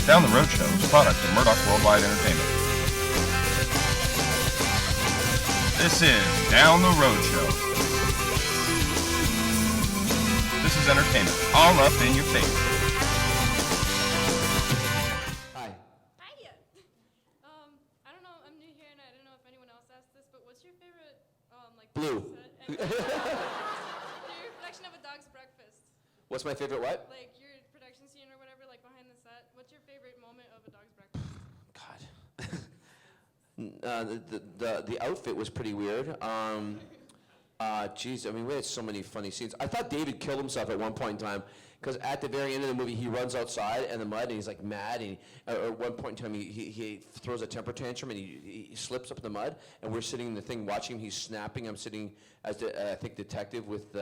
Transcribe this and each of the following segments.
Down the Road Show is a product of Murdock Worldwide Entertainment. This is Down the Road Show. This is entertainment, all up in your face. Hi. Hiya. I don't know, I'm new here and I don't know if anyone else asked this, but what's your favorite, Blue. set? Your production of A Dog's Breakfast. What's my favorite what? Like your production scene or whatever, like behind the set. What's your favorite moment of A Dog's Breakfast? God. The outfit was pretty weird. Geez, I mean, we had so many funny scenes. I thought David killed himself at one point in time, because at the very end of the movie, he runs outside in the mud, and he's like mad, and at one point in time, he throws a temper tantrum, and he slips up in the mud, and we're sitting in the thing watching him. He's snapping. I'm sitting as the, I think, detective with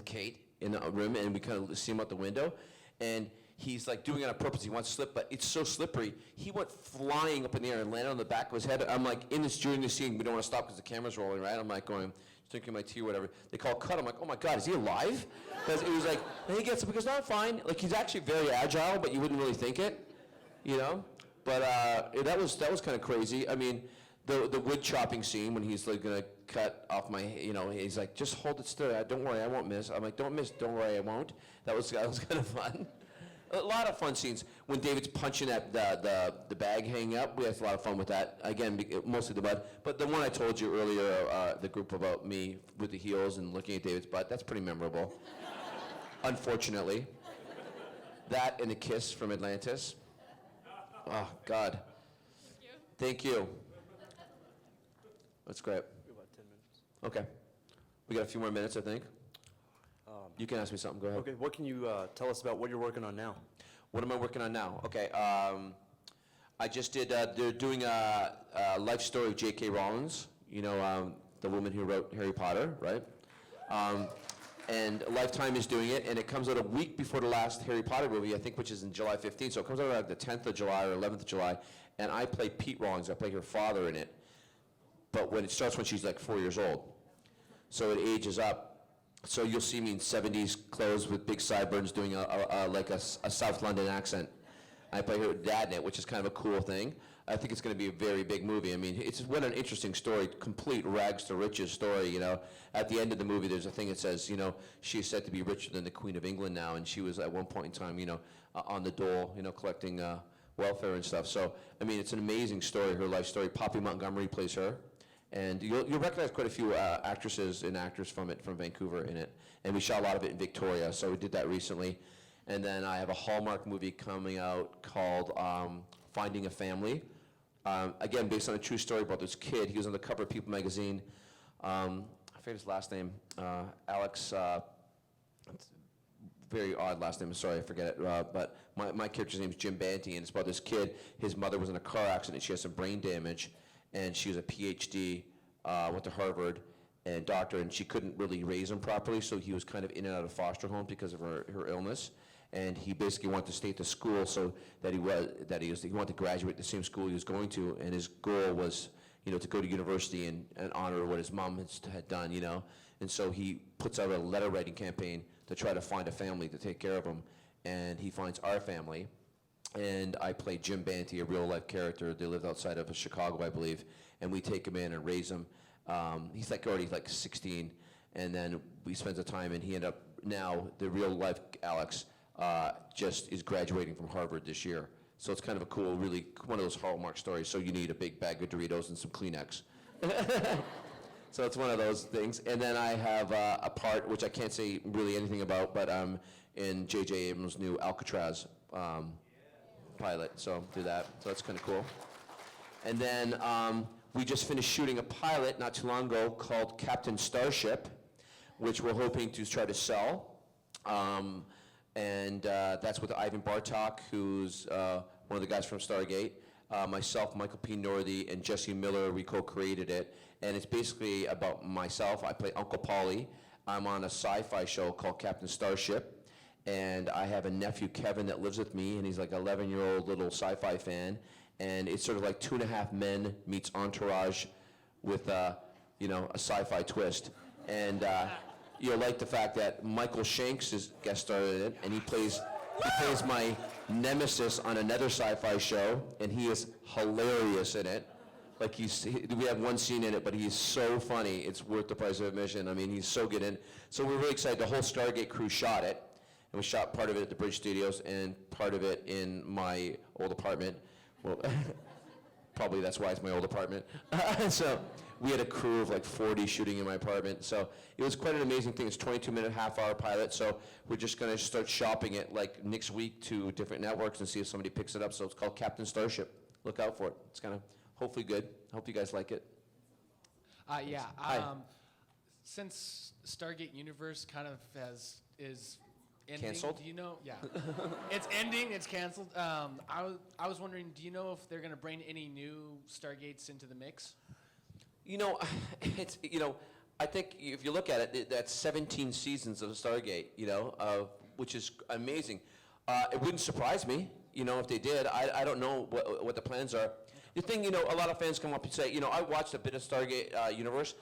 Kate in the room, and we kind of see him out the window, and he's like doing it on purpose. He wants to slip, but it's so slippery. He went flying up in the air and landed on the back of his head. I'm like, during the scene, we don't want to stop because the camera's rolling, right? I'm like going, drinking my tea or whatever. They call cut. I'm like, oh my God, is he alive? Because it was like, and he gets up, because not fine. Like, he's actually very agile, but you wouldn't really think it, you know? But that was kind of crazy. I mean, the wood chopping scene when he's like gonna cut off my, he's like, just hold it still. Don't worry, I won't miss. I'm like, don't miss. Don't worry, I won't. That was kind of fun. A lot of fun scenes when David's punching at the bag hanging up. We had a lot of fun with that. Again, mostly the mud. But the one I told you earlier, the group about me with the heels and looking at David's butt, that's pretty memorable. Unfortunately. That and the kiss from Atlantis. Oh, God. Thank you. That's great. About 10 minutes. Okay. We got a few more minutes, I think. You can ask me something. Go ahead. Okay, what can you tell us about what you're working on now? What am I working on now? Okay, I just did, they're doing a life story of J.K. Rowling, the woman who wrote Harry Potter, right? And Lifetime is doing it, and it comes out a week before the last Harry Potter movie, I think, which is in July 15th. So it comes out like the 10th of July or 11th of July, and I play Pete Rawlings. I play her father in it. But when it starts when she's like 4 years old. So it ages up. So you'll see me in 70s clothes with big sideburns doing a South London accent. I play her dad in it, which is kind of a cool thing. I think it's going to be a very big movie. I mean, what an interesting story, complete rags to riches story, At the end of the movie, there's a thing that says, she's said to be richer than the Queen of England now, and she was at one point in time, on the dole, collecting welfare and stuff. So, I mean, it's an amazing story, her life story. Poppy Montgomery plays her. And you'll recognize quite a few actresses and actors from Vancouver in it. And we shot a lot of it in Victoria, so we did that recently. And then I have a Hallmark movie coming out called Finding a Family. Again, based on a true story about this kid. He was on the cover of People magazine. I forget his last name. Alex, very odd last name, sorry, I forget it. But my character's name is Jim Banty, and it's about this kid. His mother was in a car accident. She has some brain damage. And she was a PhD, went to Harvard, and doctor, and she couldn't really raise him properly, so he was kind of in and out of foster homes because of her illness. And he basically wanted to stay at the school so that he wanted to graduate the same school he was going to, and his goal was, to go to university and honor what his mom had done, And so he puts out a letter writing campaign to try to find a family to take care of him, and he finds our family. And I play Jim Banty, a real-life character. They lived outside of Chicago, I believe, and we take him in and raise him. He's already 16, and then we spend the time, and he ended up now, the real-life Alex, just is graduating from Harvard this year. So it's kind of a cool, really, one of those Hallmark stories. So you need a big bag of Doritos and some Kleenex. So it's one of those things. And then I have a part, which I can't say really anything about, but I'm in J.J. Abrams' new Alcatraz pilot, so do that. So that's kind of cool. And then we just finished shooting a pilot not too long ago called Captain Starship, which we're hoping to try to sell. And that's with Ivan Bartok, who's one of the guys from Stargate. Myself, Michael P. Northey, and Jesse Miller, we co-created it. And it's basically about myself. I play Uncle Paulie. I'm on a sci-fi show called Captain Starship. And I have a nephew, Kevin, that lives with me, and he's like an 11-year-old little sci-fi fan. And it's sort of like 2.5 Men meets Entourage with, a sci-fi twist. And you'll like the fact that Michael Shanks is guest starred in it, and he plays He plays my nemesis on another sci-fi show, and he is hilarious in it. Like we have one scene in it, but he's so funny, it's worth the price of admission. I mean, he's so good in. So we're really excited. The whole Stargate crew shot it, and we shot part of it at the Bridge Studios and part of it in my old apartment. Well, probably that's why it's my old apartment. So we had a crew of like 40 shooting in my apartment. So it was quite an amazing thing. It's a 22-minute, half-hour pilot. So we're just going to start shopping it like next week to different networks and see if somebody picks it up. So it's called Captain Starship. Look out for it. It's kind of hopefully good. I hope you guys like it. Yeah. Hi. Since Stargate Universe kind of is ending, Canceled? do you know? Yeah, it's ending. It's canceled. I was wondering, do you know if they're going to bring any new Stargates into the mix? You know, I think if you look at it, that's 17 seasons of Stargate. Which is amazing. It wouldn't surprise me, if they did. I don't know what the plans are. The thing, a lot of fans come up and say, I watched a bit of Stargate Universe.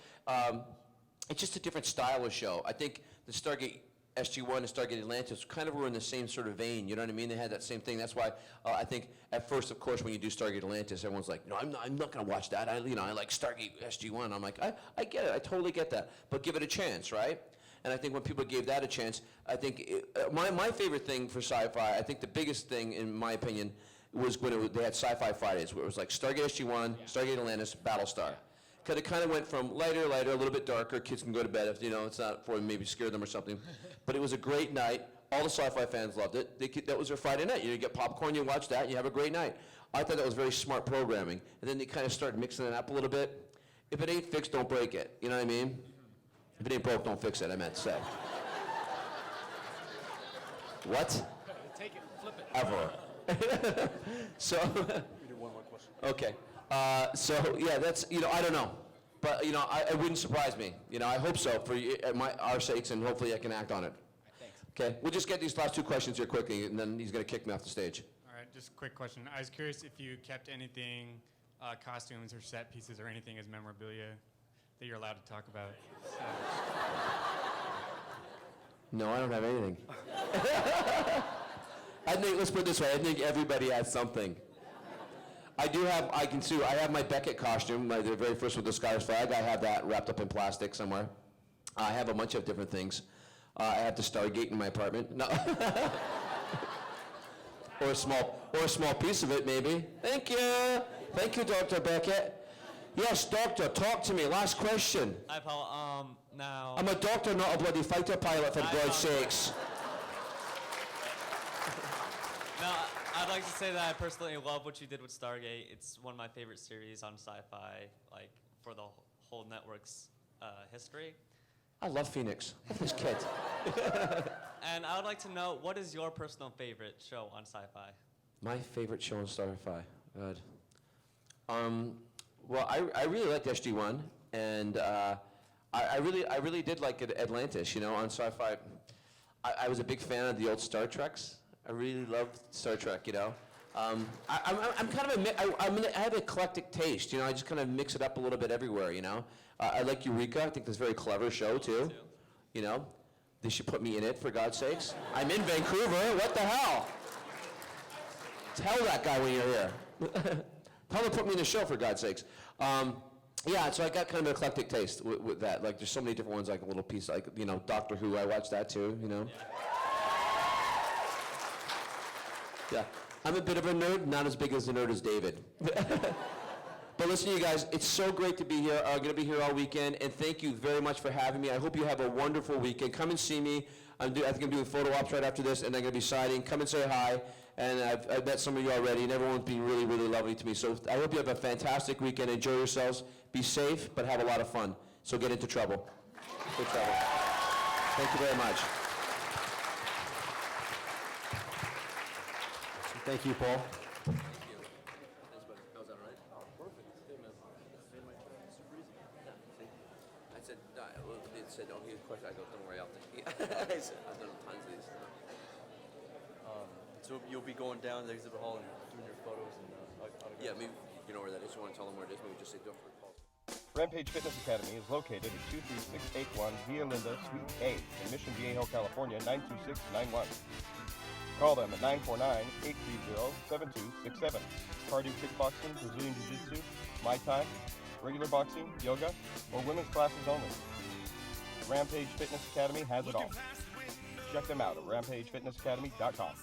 It's just a different style of show. I think the Stargate SG-1 and Stargate Atlantis kind of were in the same sort of vein, you know what I mean? They had that same thing. That's why I think at first, of course, when you do Stargate Atlantis, everyone's like, no, I'm not going to watch that. I like Stargate SG-1. I'm like, I get it. I totally get that. But give it a chance, right? And I think when people gave that a chance, I think my favorite thing for sci-fi, I think the biggest thing, in my opinion, was when they had Sci-Fi Fridays, where it was like Stargate SG-1, Stargate Atlantis, Battlestar. Because it kind of went from lighter, a little bit darker. Kids can go to bed if, it's not for maybe scare them or something. But it was a great night. All the sci-fi fans loved it. That was their Friday night. You get popcorn, you watch that, and you have a great night. I thought that was very smart programming. And then they kind of started mixing it up a little bit. If it ain't fixed, don't break it. You know what I mean? If it ain't broke, don't fix it, I meant to say. What? Take it, flip it. Ever. So, We do one more question. okay. So yeah, that's, I don't know. But, it wouldn't surprise me. I hope so for our sakes, and hopefully I can act on it. Thanks. Okay, we'll just get these last two questions here quickly, and then he's going to kick me off the stage. All right, just a quick question. I was curious if you kept anything, costumes or set pieces or anything as memorabilia that you're allowed to talk about. So. No, I don't have anything. I think, let's put it this way, I think everybody has something. I have my Beckett costume, the very first with the Scottish flag. I have that wrapped up in plastic somewhere. I have a bunch of different things. I have the Stargate in my apartment. No. or a small piece of it, maybe. Thank you, Dr. Beckett. Yes, doctor, talk to me. Last question. Hi, Paul. Now. I'm a doctor, not a bloody fighter pilot, for God's sakes. Now, I'd like to say that I personally love what you did with Stargate. It's one of my favorite series on sci-fi, like, for the whole network's history. I love Phoenix. I love this kid. And I would like to know, what is your personal favorite show on sci-fi? My favorite show on Sci-Fi. God. Well, I really liked SG-1, and I really did like Atlantis. On Sci-Fi. I was a big fan of the old Star Treks. I really loved Star Trek. I'm kind of I have eclectic taste. I just kind of mix it up a little bit everywhere. I like Eureka. I think that's a very clever show too. They should put me in it, for God's sakes. I'm in Vancouver. What the hell? Tell that guy when you're here. Tell him to put me in the show, for God's sakes. Yeah, so I got kind of an eclectic taste with that. Like, there's so many different ones, like a little piece, like, Doctor Who, I watched that too, Yeah, I'm a bit of a nerd, not as big as a nerd as David. But listen, you guys, it's so great to be here. I'm going to be here all weekend, and thank you very much for having me. I hope you have a wonderful weekend. Come and see me. I think I'm doing photo ops right after this, and I'm going to be signing. Come and say hi. And I've met some of you already, and everyone's been really, really lovely to me. So I hope you have a fantastic weekend. Enjoy yourselves. Be safe, but have a lot of fun. So get into trouble. Good trouble. Thank you very much. Thank you, Paul. Thank you. Thanks, buddy. How's that, all right? Oh, perfect. Good, man. I said, it said, oh, here's a question. I go, don't worry, I'll take it. I said, I've done tons of these. So you'll be going down to the exhibit hall and doing your photos and autographs? Yeah, maybe you know where that is. You want to tell them where it is? Maybe just say, don't worry, Paul. Rampage Fitness Academy is located at 23681 Via Linda, Suite A, in Mission Viejo, California, 92691. Call them at 949-830-7267. Cardio kickboxing, Brazilian jiu-jitsu, Muay Thai, regular boxing, yoga, or women's classes only. Rampage Fitness Academy has it all. Check them out at rampagefitnessacademy.com.